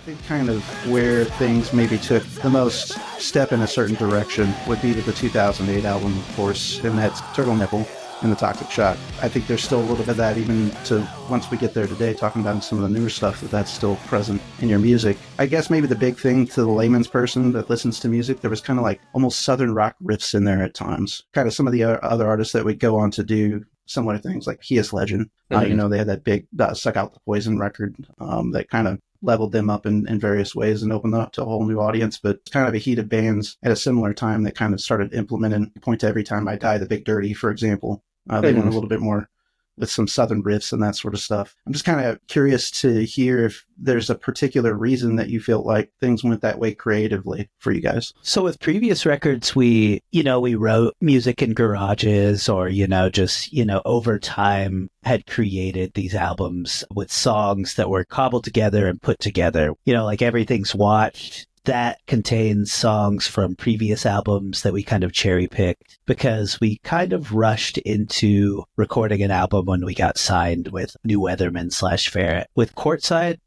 think kind of where things maybe took the most step in a certain direction would be with the 2008 album, of course, and that's Turtle Nipple and the Toxic Shock. I think there's still a little bit of that even to once we get there today, talking about some of the newer stuff, that's still present in your music. I guess maybe the big thing to the layman's person that listens to music, there was kind of like almost southern rock riffs in there at times. Kind of some of the other artists that would go on to do similar things like He Is Legend. They had that big Suck Out the Poison record that kind of leveled them up in various ways and opened up to a whole new audience. But kind of a heat of bands at a similar time that kind of started implementing Point to Every Time I Die, the Big Dirty, for example. They went a little bit more with some southern riffs and that sort of stuff. I'm just kind of curious to hear if there's a particular reason that you feel like things went that way creatively for you guys. So with previous records, we wrote music in garages or, over time had created these albums with songs that were cobbled together and put together, like Everything's Watched. That contains songs from previous albums that we kind of cherry picked because we kind of rushed into recording an album when we got signed with New Weatherman / Ferret. With Courtside,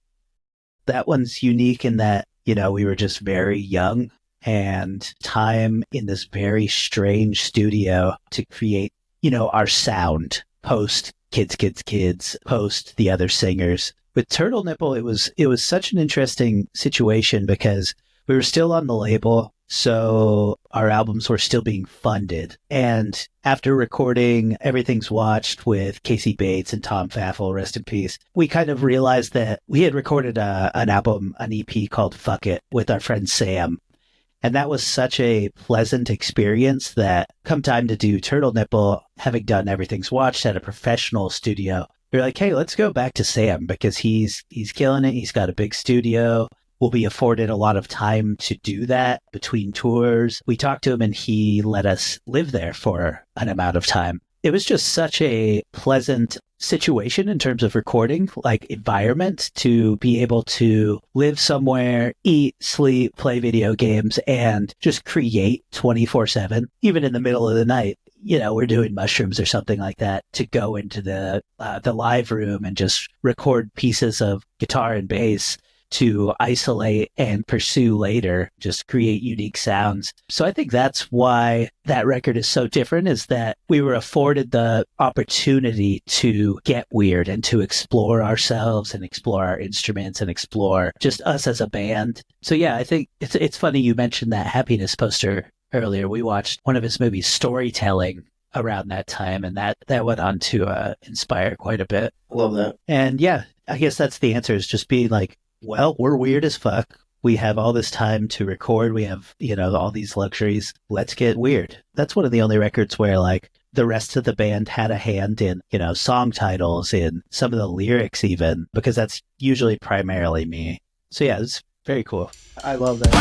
that one's unique in that, we were just very young and time in this very strange studio to create, our sound post Kids, post the other singers. With Turtle Nipple, it was such an interesting situation because we were still on the label, so our albums were still being funded. And after recording Everything's Watched with Casey Bates and Tom Faffel, rest in peace, we kind of realized that we had recorded an album, an EP called Fuck It with our friend Sam. And that was such a pleasant experience that come time to do Turtle Nipple, having done Everything's Watched at a professional studio, we were like, hey, let's go back to Sam because he's killing it. He's got a big studio. We'll be afforded a lot of time to do that between tours. We talked to him and he let us live there for an amount of time. It was just such a pleasant situation in terms of recording, like environment, to be able to live somewhere, eat, sleep, play video games, and just create 24/7, even in the middle of the night. We're doing mushrooms or something like that, to go into the live room and just record pieces of guitar and bass to isolate and pursue later, just create unique sounds. So I think that's why that record is so different, is that we were afforded the opportunity to get weird and to explore ourselves and explore our instruments and explore just us as a band. So yeah, I think it's funny you mentioned that Happiness poster earlier. We watched one of his movies, Storytelling, around that time, and that went on to inspire quite a bit. Love that. And yeah, I guess that's the answer, is just being like, well, we're weird as fuck. We have all this time to record. We have, all these luxuries. Let's get weird. That's one of the only records where like the rest of the band had a hand in, song titles, in some of the lyrics even, because that's usually primarily me. So yeah, it's very cool. I love that.